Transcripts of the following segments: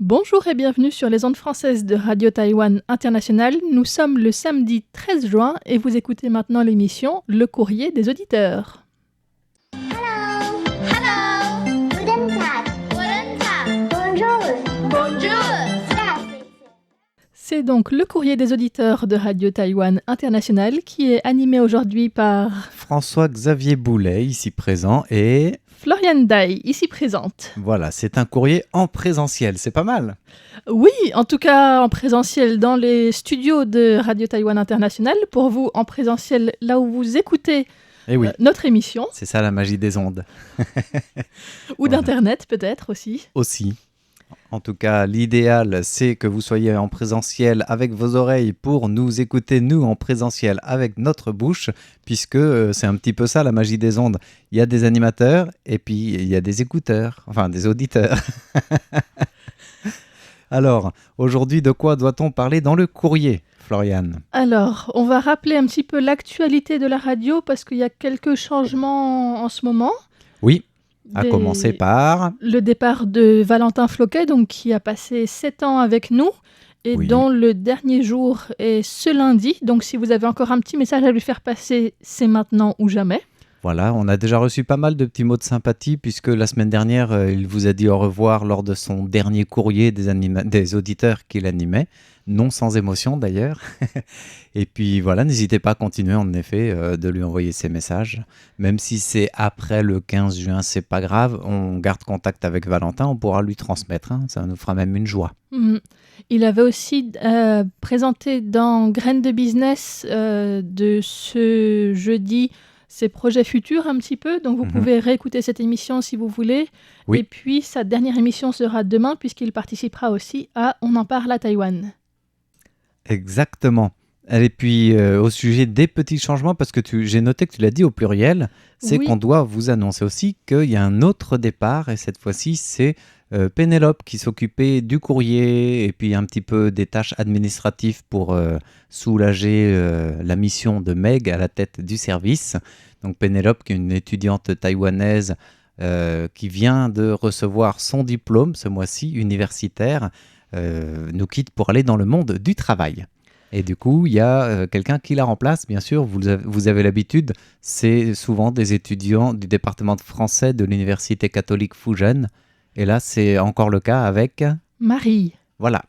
Bonjour et bienvenue sur les ondes françaises de Radio Taïwan International. Nous sommes le samedi 13 juin et vous écoutez maintenant l'émission Le Courrier des auditeurs. Hello. Hello. Guten Tag. Guten Tag. Bonjour. Bonjour. C'est donc Le Courrier des auditeurs de Radio Taïwan International qui est animé aujourd'hui par François-Xavier Boulet, ici présent, et Florian Dai, ici présente. voilà, c'est un courrier en présentiel, c'est pas mal. Oui, en tout cas en présentiel dans les studios de Radio Taïwan International. Pour vous, en présentiel là où vous écoutez Et oui, notre émission, c'est ça la magie des ondes. ou Voilà. d'Internet peut-être aussi. Aussi. En tout cas, l'idéal, c'est que vous soyez en présentiel avec vos oreilles pour nous écouter, nous, en présentiel avec notre bouche, puisque c'est un petit peu ça, la magie des ondes. Il y a des animateurs et puis il y a des écouteurs, enfin des auditeurs. Alors, aujourd'hui, de quoi doit-on parler dans le courrier, Florian ? Alors, on va rappeler un petit peu l'actualité de la radio parce qu'il y a quelques changements en ce moment. Oui, à commencer par... le départ de Valentin Floquet, donc qui a passé 7 ans avec nous et Oui. dont le dernier jour est ce lundi. Donc si vous avez encore un petit message à lui faire passer, c'est maintenant ou jamais. Voilà, on a déjà reçu pas mal de petits mots de sympathie puisque la semaine dernière, il vous a dit au revoir lors de son dernier courrier des auditeurs qu'il animait, non sans émotion d'ailleurs. Et puis voilà, n'hésitez pas à continuer en effet de lui envoyer ses messages. Même si c'est après le 15 juin, c'est pas grave, on garde contact avec Valentin, on pourra lui transmettre, hein, ça nous fera même une joie. Il avait aussi présenté dans Graines de Business de ce jeudi ses projets futurs un petit peu, donc vous pouvez réécouter cette émission si vous voulez. Oui. Et puis sa dernière émission sera demain puisqu'il participera aussi à On en parle à Taïwan. Exactement. Et puis au sujet des petits changements, parce que j'ai noté que tu l'as dit au pluriel, c'est Oui. qu'on doit vous annoncer aussi qu'il y a un autre départ, et cette fois-ci c'est Pénélope qui s'occupait du courrier et puis un petit peu des tâches administratives pour soulager la mission de Meg à la tête du service. Donc Pénélope, qui est une étudiante taïwanaise qui vient de recevoir son diplôme ce mois-ci universitaire, nous quitte pour aller dans le monde du travail. Et du coup, il y a quelqu'un qui la remplace, bien sûr, vous avez l'habitude, c'est souvent des étudiants du département de français de l'Université catholique Fujian. Et là, c'est encore le cas avec... Marie. Voilà.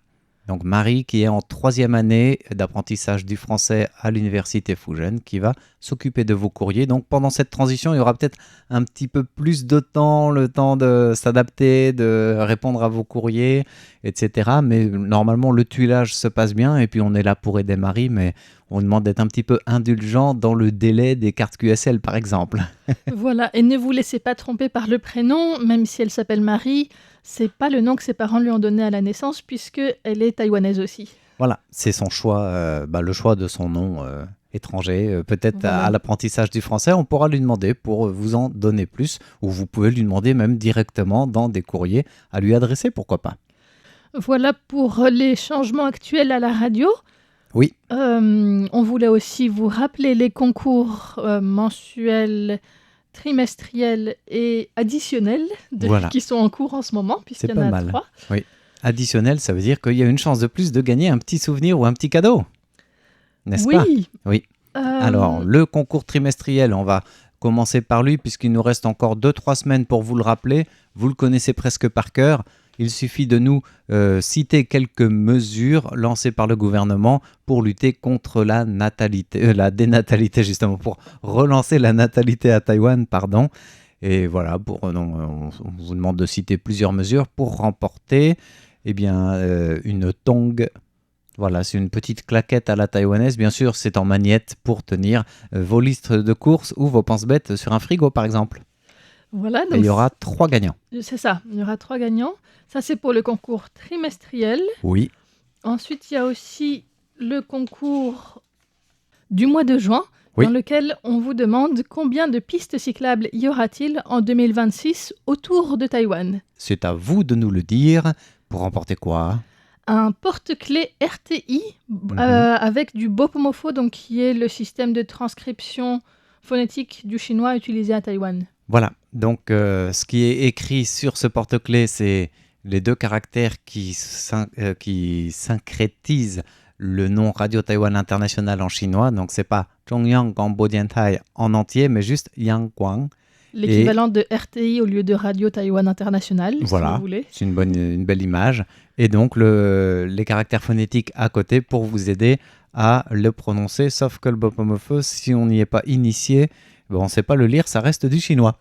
Donc Marie, qui est en 3e année d'apprentissage du français à l'Université Fujian, qui va s'occuper de vos courriers. Donc pendant cette transition, il y aura peut-être un petit peu plus de temps, le temps de s'adapter, de répondre à vos courriers, etc. Mais normalement, le tuilage se passe bien et puis on est là pour aider Marie, mais on demande d'être un petit peu indulgent dans le délai des cartes QSL, par exemple. Voilà, et ne vous laissez pas tromper par le prénom, même si elle s'appelle Marie, c'est pas le nom que ses parents lui ont donné à la naissance, puisqu'elle est taïwanaise aussi. Voilà, c'est son choix, le choix de son nom étranger. Peut-être Voilà. à l'apprentissage du français, on pourra lui demander pour vous en donner plus, ou vous pouvez lui demander même directement dans des courriers à lui adresser, pourquoi pas. Voilà pour les changements actuels à la radio. Oui. On voulait aussi vous rappeler les concours mensuels, trimestriels et additionnels Voilà. qui sont en cours en ce moment, puisqu'il y en pas a mal. 3. Additionnel, ça veut dire qu'il y a une chance de plus de gagner un petit souvenir ou un petit cadeau, n'est-ce pas ? Oui. Oui. Alors, le concours trimestriel, on va commencer par lui puisqu'il nous reste encore 2-3 semaines pour vous le rappeler. Vous le connaissez presque par cœur. Il suffit de nous citer quelques mesures lancées par le gouvernement pour lutter contre la dénatalité, justement, pour relancer la natalité à Taïwan, pardon. Et voilà, on vous demande de citer plusieurs mesures pour remporter une tong. Voilà, c'est une petite claquette à la taïwanaise. Bien sûr, c'est en magnette pour tenir vos listes de courses ou vos pense-bêtes sur un frigo, par exemple. Voilà, Et donc il y aura 3 gagnants. c'est ça, il y aura 3 gagnants. Ça, c'est pour le concours trimestriel. Oui, Ensuite, il y a aussi le concours du mois de juin, Oui. dans lequel on vous demande combien de pistes cyclables y aura-t-il en 2026 autour de Taïwan. c'est à vous de nous le dire. Pour remporter quoi ? Un porte-clés RTI avec du Bopomofo, donc qui est le système de transcription phonétique du chinois utilisé à Taïwan. Voilà, donc ce qui est écrit sur ce porte-clés, c'est les deux caractères qui syncrétisent le nom Radio Taïwan International en chinois. Donc, c'est pas Zhongyang Guangbo Diantai en entier, mais juste Yangguang. L'équivalent de RTI au lieu de Radio Taïwan International, Voilà, si vous voulez. C'est une belle image. Et donc, les caractères phonétiques à côté pour vous aider à le prononcer. Sauf que le bopomofo, si on n'y est pas initié, on ne sait pas le lire, ça reste du chinois.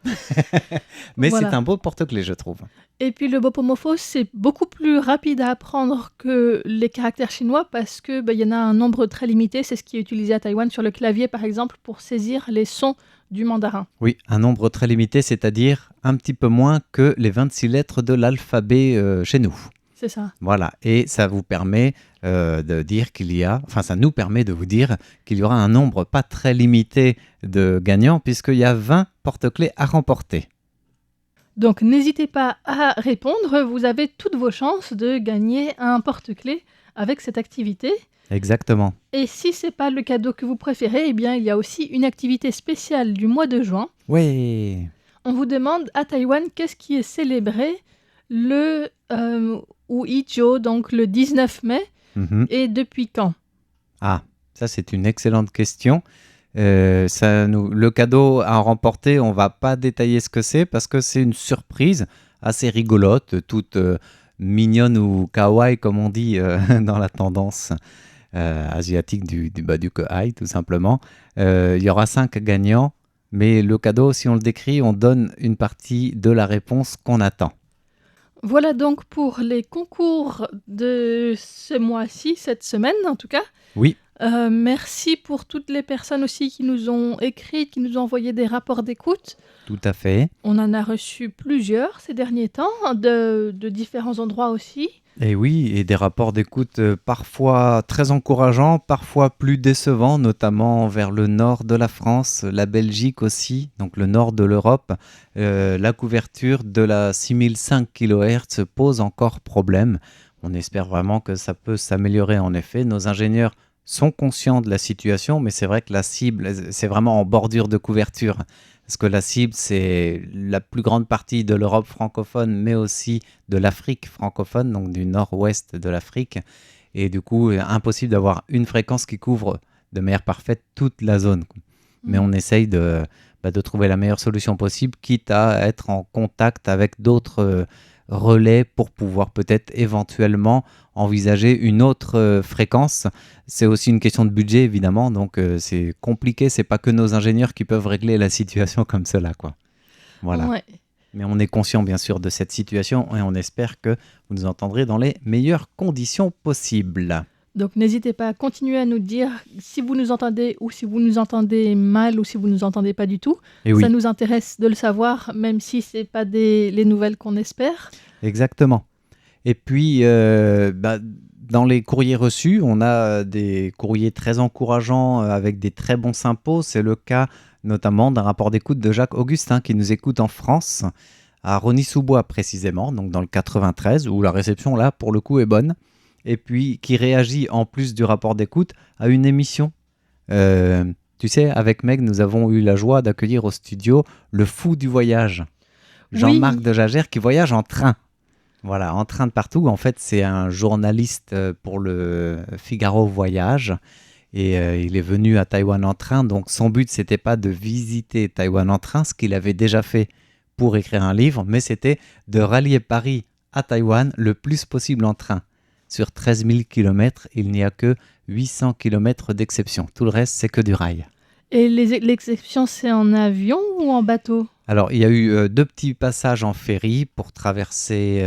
Mais Voilà. c'est un beau porte-clés, je trouve. Et puis le bopomofo, c'est beaucoup plus rapide à apprendre que les caractères chinois parce que y en a un nombre très limité. C'est ce qui est utilisé à Taïwan sur le clavier, par exemple, pour saisir les sons du mandarin. Oui, un nombre très limité, c'est-à-dire un petit peu moins que les 26 lettres de l'alphabet chez nous. C'est ça. Voilà, et ça vous permet de dire ça nous permet de vous dire qu'il y aura un nombre pas très limité de gagnants puisqu'il y a 20 porte-clés à remporter. Donc n'hésitez pas à répondre, vous avez toutes vos chances de gagner un porte-clés avec cette activité. Exactement. Et si c'est pas le cadeau que vous préférez, eh bien il y a aussi une activité spéciale du mois de juin. Oui. On vous demande à Taïwan qu'est-ce qui est célébré le Uijiu, donc le 19 mai, et depuis quand? Ah, ça c'est une excellente question. Le cadeau à remporter, on va pas détailler ce que c'est parce que c'est une surprise assez rigolote, toute mignonne ou kawaii comme on dit dans la tendance asiatique du Kehai tout simplement. Il y aura 5 gagnants, mais le cadeau, si on le décrit, on donne une partie de la réponse qu'on attend. Voilà donc pour les concours de ce mois-ci, cette semaine en tout cas. Oui. Merci pour toutes les personnes aussi qui nous ont écrit, qui nous ont envoyé des rapports d'écoute. Tout à fait. On en a reçu plusieurs ces derniers temps, de différents endroits aussi. Et oui, et des rapports d'écoute parfois très encourageants, parfois plus décevants, notamment vers le nord de la France, la Belgique aussi, donc le nord de l'Europe. La couverture de la 6005 kHz pose encore problème. On espère vraiment que ça peut s'améliorer en effet. Nos ingénieurs sont conscients de la situation, mais c'est vrai que la cible, c'est vraiment en bordure de couverture. Parce que la cible, c'est la plus grande partie de l'Europe francophone, mais aussi de l'Afrique francophone, donc du nord-ouest de l'Afrique. Et du coup, impossible d'avoir une fréquence qui couvre de manière parfaite toute la zone. Mais on essaye de trouver la meilleure solution possible, quitte à être en contact avec d'autres relais pour pouvoir peut-être éventuellement envisager une autre fréquence. C'est aussi une question de budget évidemment, donc c'est compliqué, c'est pas que nos ingénieurs qui peuvent régler la situation comme cela, quoi. Voilà. Ouais. Mais on est conscient bien sûr de cette situation et on espère que vous nous entendrez dans les meilleures conditions possibles. Donc n'hésitez pas à continuer à nous dire si vous nous entendez ou si vous nous entendez mal ou si vous nous entendez pas du tout. Et oui. Ça nous intéresse de le savoir, même si c'est pas les nouvelles qu'on espère. Exactement. Et puis, dans les courriers reçus, on a des courriers très encourageants avec des très bons sympos. C'est le cas notamment d'un rapport d'écoute de Jacques Augustin qui nous écoute en France, à Rosny-sous-Bois précisément, donc dans le 93, où la réception là, pour le coup, est bonne. Et puis qui réagit en plus du rapport d'écoute à une émission. Tu sais, avec Meg, nous avons eu la joie d'accueillir au studio le fou du voyage, Jean-Marc de Jagère, qui voyage en train. Voilà, en train de partout. En fait, c'est un journaliste pour le Figaro Voyage. Et il est venu à Taïwan en train. Donc son but, c'était pas de visiter Taïwan en train, ce qu'il avait déjà fait pour écrire un livre, mais c'était de rallier Paris à Taïwan le plus possible en train. Sur 13 000 km, il n'y a que 800 km d'exception. Tout le reste, c'est que du rail. Et l'exception, c'est en avion ou en bateau? Alors, il y a eu 2 petits passages en ferry pour traverser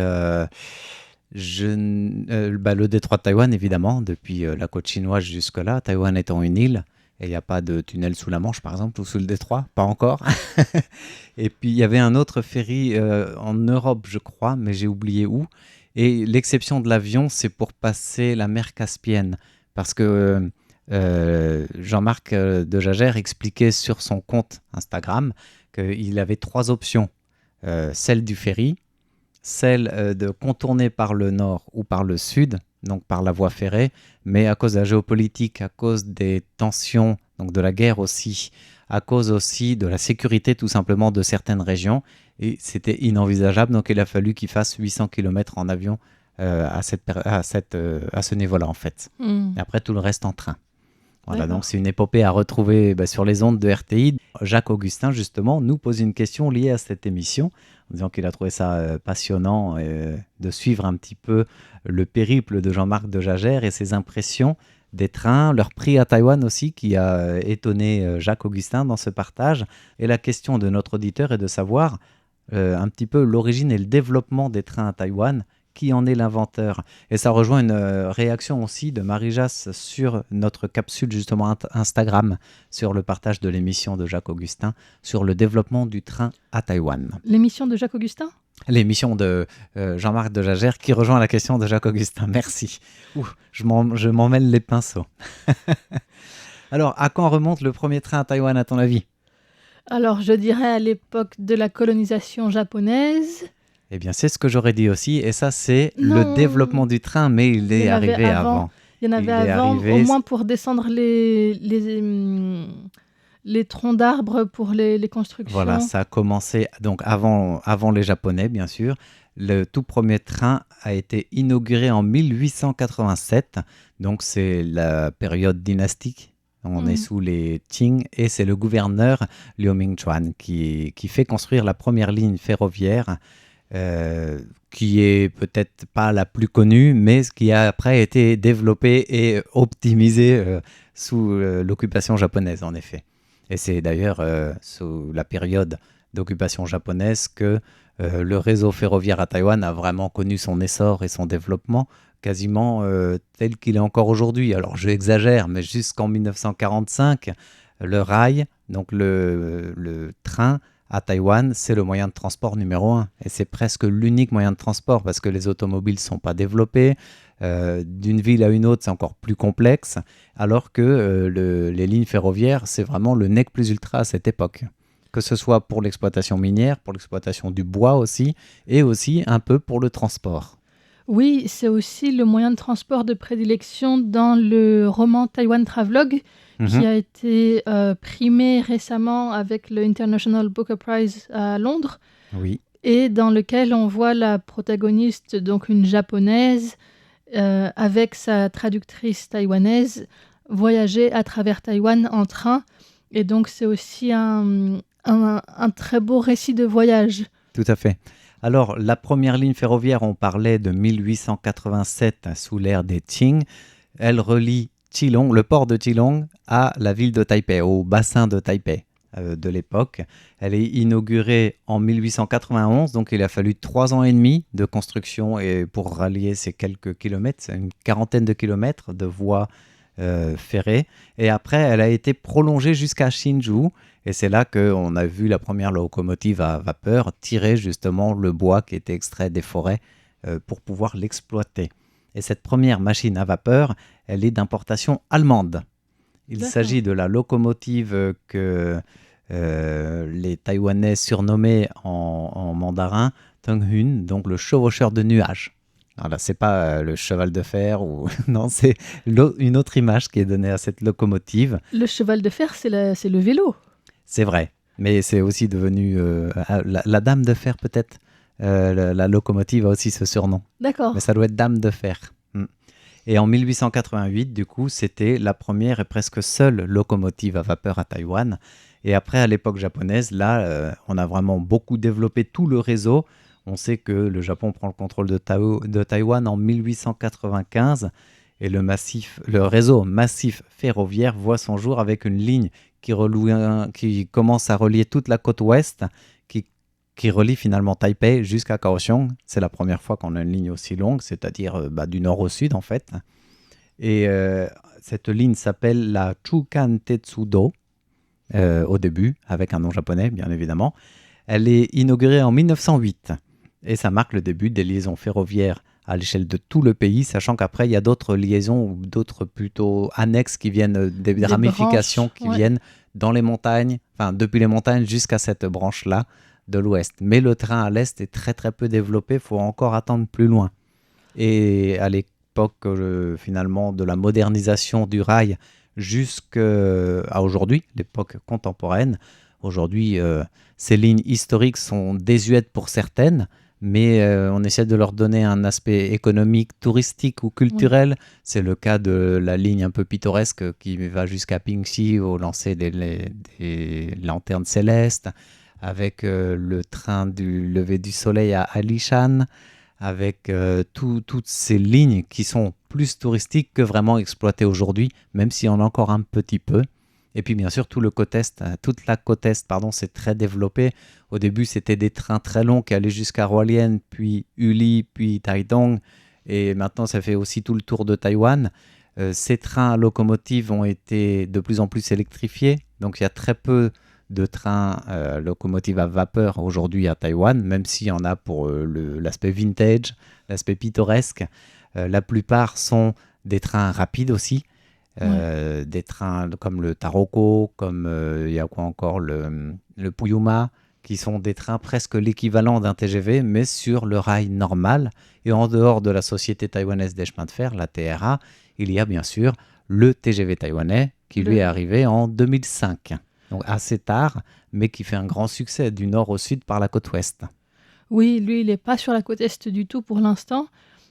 le détroit de Taïwan, évidemment, depuis la côte chinoise jusque-là, Taïwan étant une île. Et il n'y a pas de tunnel sous la Manche, par exemple, ou sous le détroit, pas encore. Et puis, il y avait un autre ferry en Europe, je crois, mais j'ai oublié où. Et l'exception de l'avion, c'est pour passer la mer Caspienne. Parce que Jean-Marc de Jagère expliquait sur son compte Instagram qu'il avait 3 options. Celle du ferry, celle de contourner par le nord ou par le sud, donc par la voie ferrée, mais à cause de la géopolitique, à cause des tensions, donc de la guerre aussi, à cause aussi de la sécurité tout simplement de certaines régions. Et c'était inenvisageable, donc il a fallu qu'il fasse 800 km en avion à ce niveau-là en fait. Et après tout le reste en train. Voilà, D'accord. donc c'est une épopée à retrouver sur les ondes de RTI. Jacques Augustin, justement, nous pose une question liée à cette émission, en disant qu'il a trouvé ça passionnant de suivre un petit peu le périple de Jean-Marc de Jager et ses impressions des trains, leur prix à Taïwan aussi, qui a étonné Jacques Augustin dans ce partage. Et la question de notre auditeur est de savoir un petit peu l'origine et le développement des trains à Taïwan. Qui en est l'inventeur? Et ça rejoint une réaction aussi de Marie-Jasse sur notre capsule justement Instagram, sur le partage de l'émission de Jacques Augustin, sur le développement du train à Taïwan. L'émission de Jacques Augustin? L'émission de Jean-Marc de Jager qui rejoint la question de Jacques Augustin. Merci. Ouh, je m'en mêle les pinceaux. Alors, à quand remonte le premier train à Taïwan à ton avis? Alors, je dirais à l'époque de la colonisation japonaise. Eh bien, c'est ce que j'aurais dit aussi. Et ça, c'est Non. le développement du train, mais il est arrivé avant. Il y en avait Il est avant, arrivé- au moins pour descendre les troncs d'arbres pour les constructions. Voilà, ça a commencé donc avant les Japonais, bien sûr. Le tout premier train a été inauguré en 1887. Donc, c'est la période dynastique. On est sous les Qing et c'est le gouverneur Liu Mingchuan qui fait construire la première ligne ferroviaire qui est peut-être pas la plus connue, mais qui a après été développée et optimisée sous l'occupation japonaise, en effet. Et c'est d'ailleurs sous la période d'occupation japonaise que le réseau ferroviaire à Taïwan a vraiment connu son essor et son développement quasiment tel qu'il est encore aujourd'hui. Alors j'exagère, mais jusqu'en 1945, le rail, donc le train, à Taïwan, c'est le moyen de transport numéro 1. Et c'est presque l'unique moyen de transport parce que les automobiles ne sont pas développées. D'une ville à une autre, c'est encore plus complexe. Alors que les lignes ferroviaires, c'est vraiment le nec plus ultra à cette époque. Que ce soit pour l'exploitation minière, pour l'exploitation du bois aussi, et aussi un peu pour le transport. Oui, c'est aussi le moyen de transport de prédilection dans le roman Taiwan Travelogue, qui a été primé récemment avec le International Booker Prize à Londres, Oui. et dans lequel on voit la protagoniste, donc une japonaise, avec sa traductrice taïwanaise, voyager à travers Taïwan en train. Et donc c'est aussi un très beau récit de voyage. Tout à fait. Alors, la première ligne ferroviaire, on parlait de 1887 sous l'ère des Qing. Elle relie Keelung, le port de Keelung, à la ville de Taipei, au bassin de Taipei de l'époque. Elle est inaugurée en 1891, donc il a fallu 3 ans et demi de construction et pour rallier ces quelques kilomètres, c'est une quarantaine de kilomètres de voies ferrées. Et après, elle a été prolongée jusqu'à Hsinchu. Et c'est là qu'on a vu la première locomotive à vapeur tirer justement le bois qui était extrait des forêts pour pouvoir l'exploiter. Et cette première machine à vapeur, elle est d'importation allemande. Il s'agit de la locomotive que les Taïwanais surnommaient en mandarin Tenghun, donc le chevaucheur de nuages. Voilà, c'est pas le cheval de fer ou non, c'est une autre image qui est donnée à cette locomotive. Le cheval de fer, c'est le vélo. C'est vrai, mais c'est aussi devenu la dame de fer peut-être. La locomotive a aussi ce surnom. D'accord. Mais ça doit être dame de fer. Et en 1888, du coup, c'était la première et presque seule locomotive à vapeur à Taïwan. Et après, à l'époque japonaise, là, on a vraiment beaucoup développé tout le réseau. On sait que le Japon prend le contrôle de Taïwan en 1895 et le réseau massif ferroviaire voit son jour avec une ligne qui commence à relier toute la côte ouest, qui relie finalement Taipei jusqu'à Kaohsiung. C'est la première fois qu'on a une ligne aussi longue, c'est-à-dire du nord au sud en fait. Et cette ligne s'appelle la Chukan Tetsudo au début, avec un nom japonais bien évidemment. Elle est inaugurée en 1908 et ça marque le début des liaisons ferroviaires à l'échelle de tout le pays, sachant qu'après il y a d'autres liaisons ou d'autres plutôt annexes qui viennent des ramifications branches, qui viennent dans les montagnes, enfin depuis les montagnes jusqu'à cette branche-là de l'ouest. Mais le train à l'est est très très peu développé, il faut encore attendre plus loin. Et à l'époque finalement de la modernisation du rail, jusqu'à aujourd'hui, l'époque contemporaine. Aujourd'hui, ces lignes historiques sont désuètes pour certaines, mais on essaie de leur donner un aspect économique, touristique ou culturel. Oui. C'est le cas de la ligne un peu pittoresque qui va jusqu'à Pingxi au lancer des lanternes célestes, avec le train du lever du soleil à Alishan, avec toutes ces lignes qui sont plus touristiques que vraiment exploitées aujourd'hui, même s'il y en a encore un petit peu. Et puis bien sûr, toute la côte est, c'est très développé. Au début, c'était des trains très longs qui allaient jusqu'à Hualien, puis Uli, puis Taitung. Et maintenant, ça fait aussi tout le tour de Taïwan. Ces trains à locomotives ont été de plus en plus électrifiés. Donc il y a très peu de trains locomotives à vapeur aujourd'hui à Taïwan, même s'il y en a pour l'aspect vintage, l'aspect pittoresque. La plupart sont des trains rapides aussi. Des trains comme le Taroko, comme il y a quoi encore, le Puyuma, qui sont des trains presque l'équivalent d'un TGV, mais sur le rail normal. Et en dehors de la Société taïwanaise des chemins de fer, la TRA, il y a bien sûr le TGV taïwanais, qui lui est arrivé en 2005. Donc assez tard, mais qui fait un grand succès du nord au sud par la côte ouest. Oui, lui, il n'est pas sur la côte est du tout pour l'instant.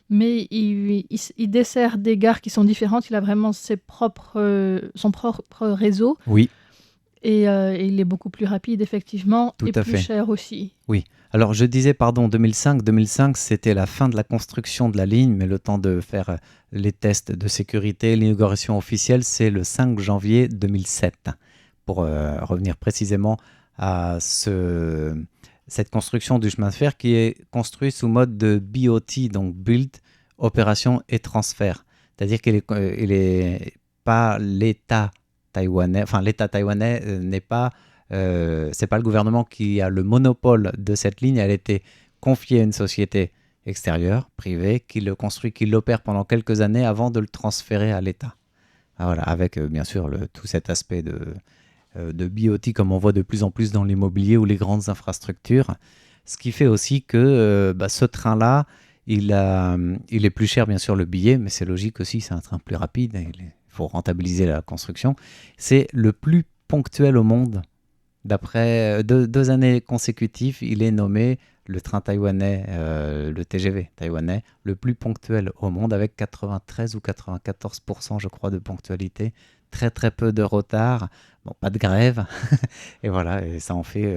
Mais il dessert des gares qui sont différentes. Il a vraiment son propre réseau. Oui. Et il est beaucoup plus rapide, effectivement, tout et à plus fait. cher aussi. Oui. Alors, je disais, 2005. 2005, c'était la fin de la construction de la ligne, mais le temps de faire les tests de sécurité, l'inauguration officielle, c'est le 5 janvier 2007. Pour revenir précisément à cette construction du chemin de fer qui est construit sous mode de BOT, donc Build, Opération et Transfert. C'est-à-dire qu'il est pas l'État taïwanais, enfin l'État taïwanais n'est pas, c'est pas le gouvernement qui a le monopole de cette ligne, elle a été confiée à une société extérieure, privée, qui le construit, qui l'opère pendant quelques années avant de le transférer à l'État. Voilà, avec bien sûr tout cet aspect de BOT comme on voit de plus en plus dans l'immobilier ou les grandes infrastructures. Ce qui fait aussi que ce train-là, il est plus cher bien sûr le billet, mais c'est logique aussi, c'est un train plus rapide, il faut rentabiliser la construction. C'est le plus ponctuel au monde. D'après 2 années consécutives, il est nommé le train taïwanais, le TGV taïwanais, le plus ponctuel au monde avec 93 ou 94% je crois de ponctualité. Très très peu de retard, bon, pas de grève, et voilà, et ça en fait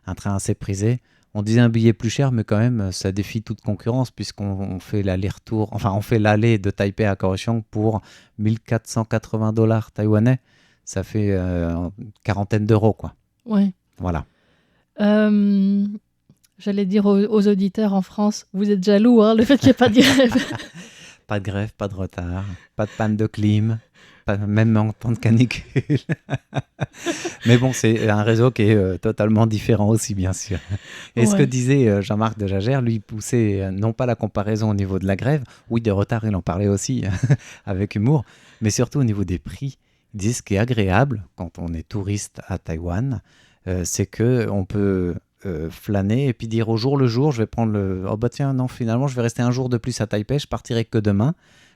un train assez prisé. On disait un billet plus cher, mais quand même, ça défie toute concurrence, puisqu'on fait l'aller-retour, enfin on fait l'aller de Taipei à Kaohsiung pour $1 480 taïwanais, ça fait une quarantaine d'euros, quoi. Oui. Voilà. J'allais dire aux auditeurs en France, vous êtes jaloux, hein, le fait qu'il n'y ait pas de grève. Pas de grève, pas de retard, pas de panne de clim. Même en temps de canicule. Mais bon, c'est un réseau qui est totalement différent aussi, bien sûr. Et ce que disait Jean-Marc de Jagère, lui poussait non pas la comparaison au niveau de la grève, oui, des retards, il en parlait aussi avec humour, mais surtout au niveau des prix. Il disait ce qui est agréable quand on est touriste à Taïwan, c'est qu'on peut flâner et puis dire au jour le jour, je vais prendre oh bah tiens, non, finalement, je vais rester un jour de plus à Taipei, je partirai que demain.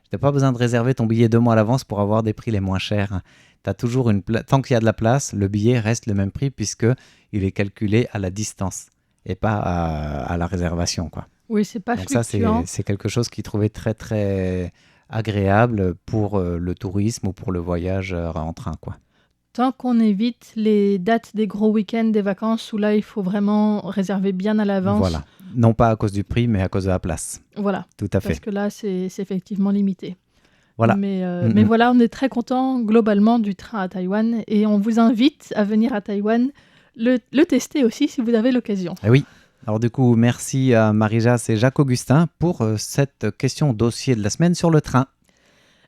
Tu n'as pas besoin de réserver ton billet 2 mois à l'avance pour avoir des prix les moins chers. T'as toujours tant qu'il y a de la place, le billet reste le même prix puisqu'il est calculé à la distance et pas à la réservation, quoi. Oui, c'est pas fluctuant. Ça, c'est quelque chose qu'il trouvait très, très agréable pour le tourisme ou pour le voyage en train, quoi. Tant qu'on évite les dates des gros week-ends, des vacances, où là, il faut vraiment réserver bien à l'avance. Voilà. Non pas à cause du prix, mais à cause de la place. Voilà. Tout à fait. Parce que là, c'est effectivement limité. Voilà. Mais voilà, on est très content globalement du train à Taïwan et on vous invite à venir à Taïwan, le tester aussi si vous avez l'occasion. Et oui. Alors du coup, merci à Marie-Jace et Jacques-Augustin pour cette question dossier de la semaine sur le train.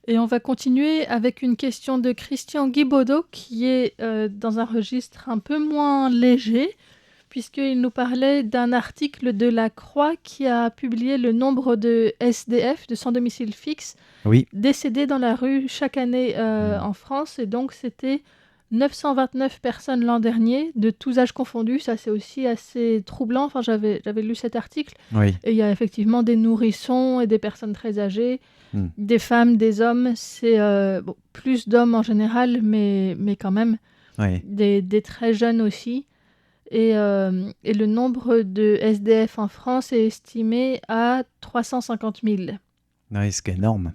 Et on va continuer avec une question de Christian Guibaudot qui est dans un registre un peu moins léger, puisqu'il nous parlait d'un article de La Croix qui a publié le nombre de SDF, de sans domicile fixe, décédés dans la rue chaque année en France. Et donc, c'était 929 personnes l'an dernier, de tous âges confondus. Ça, c'est aussi assez troublant. Enfin, j'avais lu cet article. Oui. Et il y a effectivement des nourrissons et des personnes très âgées. des femmes, des hommes. C'est plus d'hommes en général, mais quand même. Oui. Des très jeunes aussi. Et le nombre de SDF en France est estimé à 350 000, Oui, ce qui est énorme.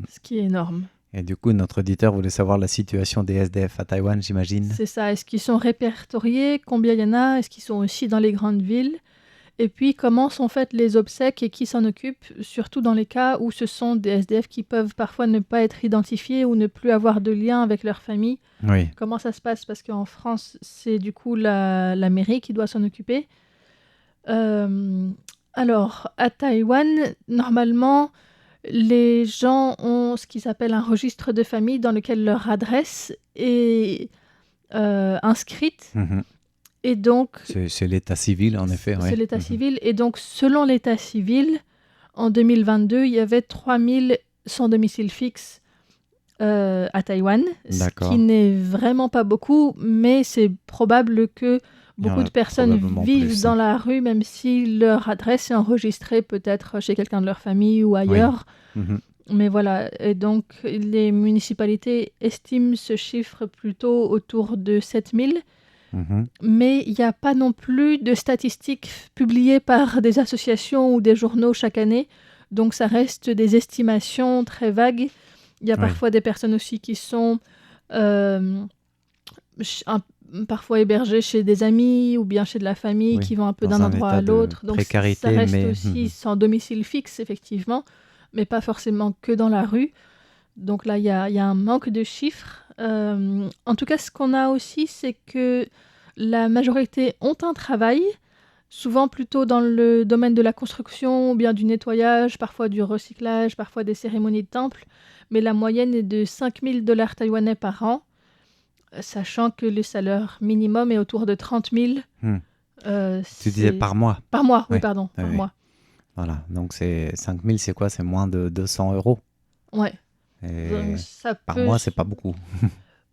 ce qui est énorme. Et du coup, notre auditeur voulait savoir la situation des SDF à Taïwan, j'imagine. C'est ça. Est-ce qu'ils sont répertoriés? Combien il y en a? Est-ce qu'ils sont aussi dans les grandes villes? Et puis, comment sont faites les obsèques et qui s'en occupe? Surtout dans les cas où ce sont des SDF qui peuvent parfois ne pas être identifiés ou ne plus avoir de lien avec leur famille. Oui. Comment ça se passe? Parce qu'en France, c'est du coup la mairie qui doit s'en occuper. Alors, à Taïwan, normalement, les gens ont ce qu'ils appellent un registre de famille dans lequel leur adresse est inscrite. Mhm. Et donc, C'est l'état civil, en effet. c'est ouais. l'état Mhm. civil. Et donc, selon l'état civil, en 2022, il y avait 3000 sans domicile fixe à Taïwan, ce D'accord. qui n'est vraiment pas beaucoup, mais c'est probable que Il y en beaucoup a de personnes probablement vivent plus. dans la rue, même si leur adresse est enregistrée peut-être chez quelqu'un de leur famille ou ailleurs. Mhm. Mais voilà, et donc les municipalités estiment ce chiffre plutôt autour de 7000. Mhm. Mais il n'y a pas non plus de statistiques publiées par des associations ou des journaux chaque année. Donc ça reste des estimations très vagues. Il y a Ouais. parfois des personnes aussi qui sont parfois hébergées chez des amis ou bien chez de la famille, Oui, qui vont un peu dans d'un un endroit état à de l'autre. Donc précarité, ça reste mais- aussi Mhm. sans domicile fixe, effectivement, mais pas forcément que dans la rue. Donc là, il y a un manque de chiffres. En tout cas, ce qu'on a aussi, c'est que la majorité ont un travail, souvent plutôt dans le domaine de la construction ou bien du nettoyage, parfois du recyclage, parfois des cérémonies de temple. Mais la moyenne est de 5000 $ taïwanais par an, sachant que le salaire minimum est autour de 30 000. Hmm. Tu disais par mois. Par mois, oui, Ouais. pardon, par Ouais, ouais. mois. Voilà. Donc, c'est 5000, c'est quoi? C'est moins de 200 euros. Ouais. Et Donc, ça par peut... mois, c'est pas beaucoup.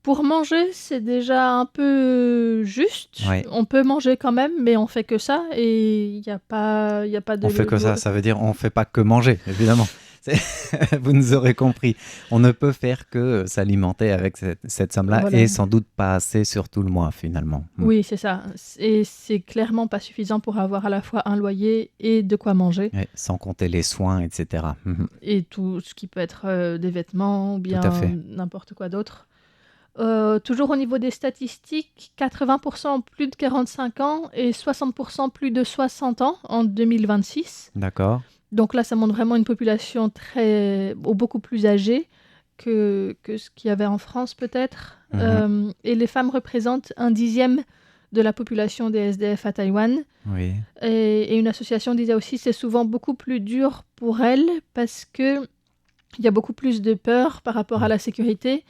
Pour manger, c'est déjà un peu juste. Ouais. On peut manger quand même, mais on fait que ça et il y a pas de... On fait que ça veut dire on fait pas que manger, évidemment. Vous nous aurez compris. On ne peut faire que s'alimenter avec cette somme-là Voilà. et sans doute pas assez sur tout le mois, finalement. Oui, c'est ça. Et c'est clairement pas suffisant pour avoir à la fois un loyer et de quoi manger. Ouais, sans compter les soins, etc. Mhm. Et tout ce qui peut être des vêtements ou bien Tout à fait. n'importe quoi d'autre. Toujours au niveau des statistiques, 80% ont plus de 45 ans et 60% plus de 60 ans en 2026. D'accord. Donc là, ça montre vraiment une population beaucoup plus âgée que ce qu'il y avait en France peut-être. Mhm. Et les femmes représentent 1/10 de la population des SDF à Taïwan. Oui. Et une association disait aussi que c'est souvent beaucoup plus dur pour elles parce qu'il y a beaucoup plus de peur par rapport à la sécurité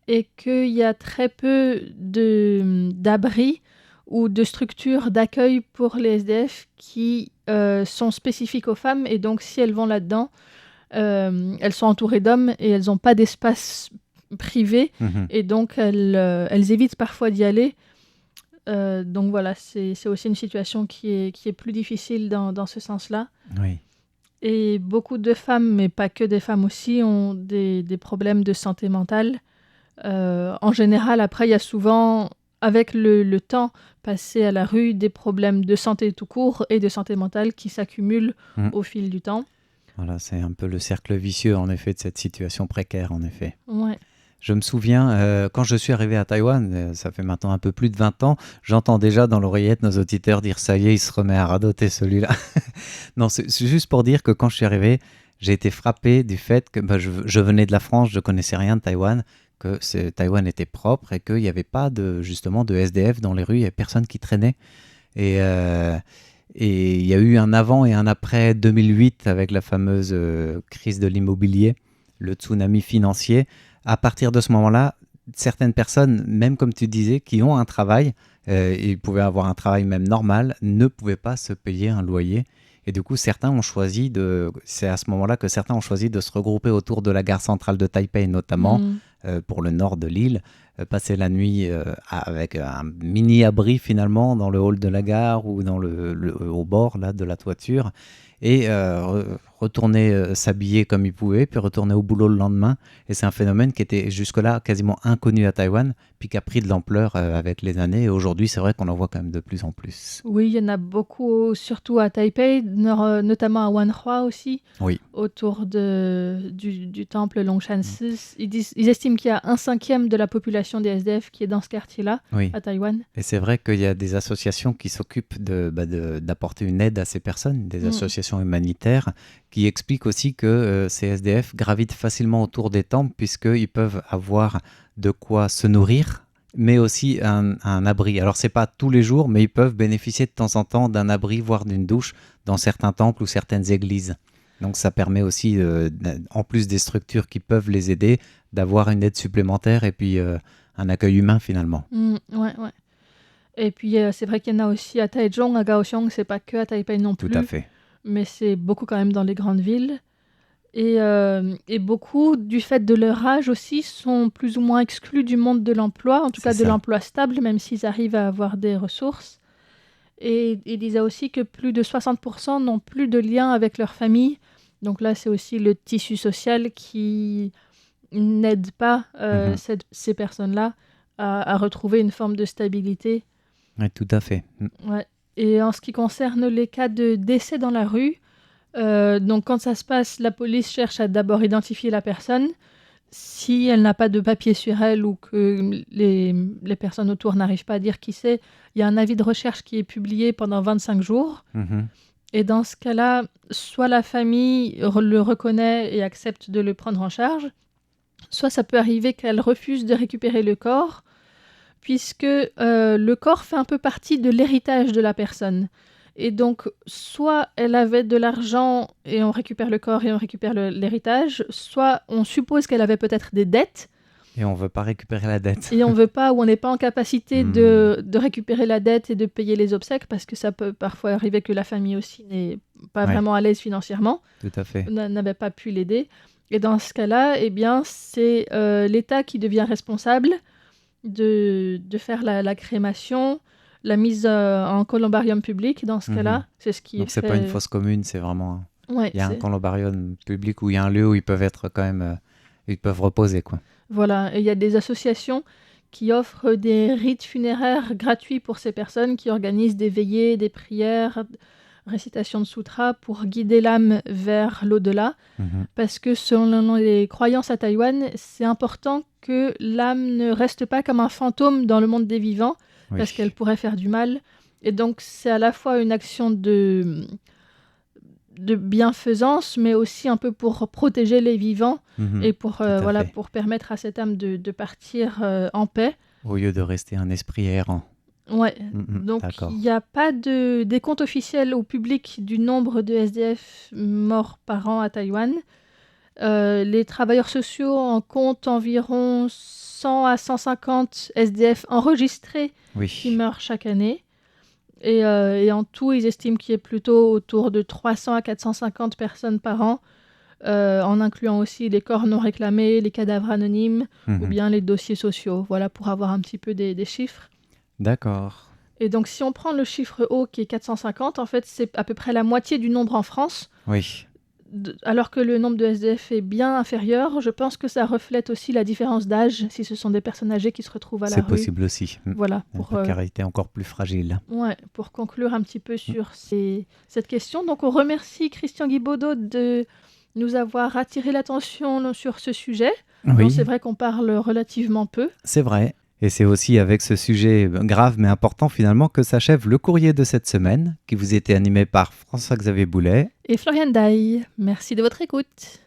et qu'il y a très peu d'abris ou de structures d'accueil pour les SDF qui sont spécifiques aux femmes. Et donc, si elles vont là-dedans, elles sont entourées d'hommes et elles n'ont pas d'espace privé. Mhm. Et donc, elles évitent parfois d'y aller. Donc voilà, c'est aussi une situation qui est plus difficile dans ce sens-là. Oui. Et beaucoup de femmes, mais pas que des femmes aussi, ont des problèmes de santé mentale. En général, après, il y a souvent, avec le temps passé à la rue, des problèmes de santé tout court et de santé mentale qui s'accumulent au fil du temps. Voilà, c'est un peu le cercle vicieux, en effet, de cette situation précaire, en effet. Ouais. Je me souviens, quand je suis arrivé à Taïwan, ça fait maintenant un peu plus de 20 ans, j'entends déjà dans l'oreillette nos auditeurs dire « ça y est, il se remet à radoter celui-là ». Non, c'est juste pour dire que quand je suis arrivé, j'ai été frappé du fait que je venais de la France, je connaissais rien de Taïwan, que Taïwan était propre et qu'il n'y avait pas justement de SDF dans les rues, il n'y avait personne qui traînait. Et il y a eu un avant et un après 2008 avec la fameuse crise de l'immobilier, le tsunami financier. À partir de ce moment-là, certaines personnes, même comme tu disais, qui ont un travail, ils pouvaient avoir un travail même normal, ne pouvaient pas se payer un loyer. Et du coup, c'est à ce moment-là que certains ont choisi de se regrouper autour de la gare centrale de Taipei, notamment pour le nord de l'île, passer la nuit avec un mini-abri finalement dans le hall de la gare ou au bord là, de la toiture, et retourner s'habiller comme ils pouvaient, puis retourner au boulot le lendemain. Et c'est un phénomène qui était jusque-là quasiment inconnu à Taïwan, puis qui a pris de l'ampleur avec les années. Et aujourd'hui, c'est vrai qu'on en voit quand même de plus en plus. Oui, il y en a beaucoup, surtout à Taipei, notamment à Wanhua aussi, Oui. autour du temple Longshan-si. Ils estiment qu'il y a 1/5 de la population des SDF qui est dans ce quartier-là, Oui. à Taïwan. Et c'est vrai qu'il y a des associations qui s'occupent d'apporter une aide à ces personnes, des associations humanitaires, qui expliquent aussi que ces SDF gravitent facilement autour des temples puisqu'ils peuvent avoir de quoi se nourrir, mais aussi un abri. Alors, c'est pas tous les jours, mais ils peuvent bénéficier de temps en temps d'un abri, voire d'une douche dans certains temples ou certaines églises. Donc, ça permet aussi, en plus des structures qui peuvent les aider, d'avoir une aide supplémentaire et puis un accueil humain finalement. Ouais. Et puis, c'est vrai qu'il y en a aussi à Taichung, à Kaohsiung, c'est pas que à Taipei non plus. Tout à fait. Mais c'est beaucoup quand même dans les grandes villes. Et beaucoup, du fait de leur âge aussi, sont plus ou moins exclus du monde de l'emploi, en tout cas de l'emploi stable, même s'ils arrivent à avoir des ressources. Et il disait aussi que plus de 60% n'ont plus de lien avec leur famille. Donc là, c'est aussi le tissu social qui n'aide pas ces personnes-là à retrouver une forme de stabilité. Oui, tout à fait. Ouais. Et en ce qui concerne les cas de décès dans la rue, donc quand ça se passe, la police cherche à d'abord identifier la personne. Si elle n'a pas de papier sur elle ou que les personnes autour n'arrivent pas à dire qui c'est, il y a un avis de recherche qui est publié pendant 25 jours. Et dans ce cas-là, soit la famille le reconnaît et accepte de le prendre en charge, soit ça peut arriver qu'elle refuse de récupérer le corps, puisque le corps fait un peu partie de l'héritage de la personne. Et donc, soit elle avait de l'argent et on récupère le corps et on récupère l'héritage, soit on suppose qu'elle avait peut-être des dettes. Et on ne veut pas récupérer la dette. Et on ne veut pas, ou on n'est pas en capacité de récupérer la dette et de payer les obsèques, parce que ça peut parfois arriver que la famille aussi n'est pas vraiment à l'aise financièrement. Tout à fait. N'avait pas pu l'aider. Et dans ce cas-là, eh bien, c'est l'État qui devient responsable de faire la crémation, la mise en columbarium public. Dans ce cas-là, c'est ce qui Donc, c'est pas une fosse commune, c'est vraiment... Ouais, il y a un columbarium public où il y a un lieu où ils peuvent être quand même... ils peuvent reposer, quoi. Voilà, et il y a des associations qui offrent des rites funéraires gratuits pour ces personnes, qui organisent des veillées, des prières, récitation de sutras pour guider l'âme vers l'au-delà. Parce que selon les croyances à Taïwan, c'est important que l'âme ne reste pas comme un fantôme dans le monde des vivants, parce qu'elle pourrait faire du mal. Et donc, c'est à la fois une action de bienfaisance, mais aussi un peu pour protéger les vivants et pour permettre à cette âme de partir en paix. Au lieu de rester un esprit errant. Ouais, donc il n'y a pas de décompte officiel au public du nombre de SDF morts par an à Taïwan. Les travailleurs sociaux en comptent environ 100 à 150 SDF enregistrés qui meurent chaque année. Et en tout, ils estiment qu'il y a plutôt autour de 300 à 450 personnes par an, en incluant aussi les corps non réclamés, les cadavres anonymes ou bien les dossiers sociaux. Voilà, pour avoir un petit peu des chiffres. D'accord. Et donc, si on prend le chiffre haut qui est 450, en fait, c'est à peu près la moitié du nombre en France. Oui. Alors que le nombre de SDF est bien inférieur, je pense que ça reflète aussi la différence d'âge, si ce sont des personnes âgées qui se retrouvent à la rue. C'est possible aussi. Voilà. Pour une précarité encore plus fragile. Ouais, pour conclure un petit peu sur cette question. Donc, on remercie Christian Guibaudot de nous avoir attiré l'attention sur ce sujet. Oui. C'est vrai qu'on parle relativement peu. C'est vrai. Et c'est aussi avec ce sujet grave mais important finalement que s'achève le courrier de cette semaine, qui vous était animé par François-Xavier Boulet et Florian Daille. Merci de votre écoute.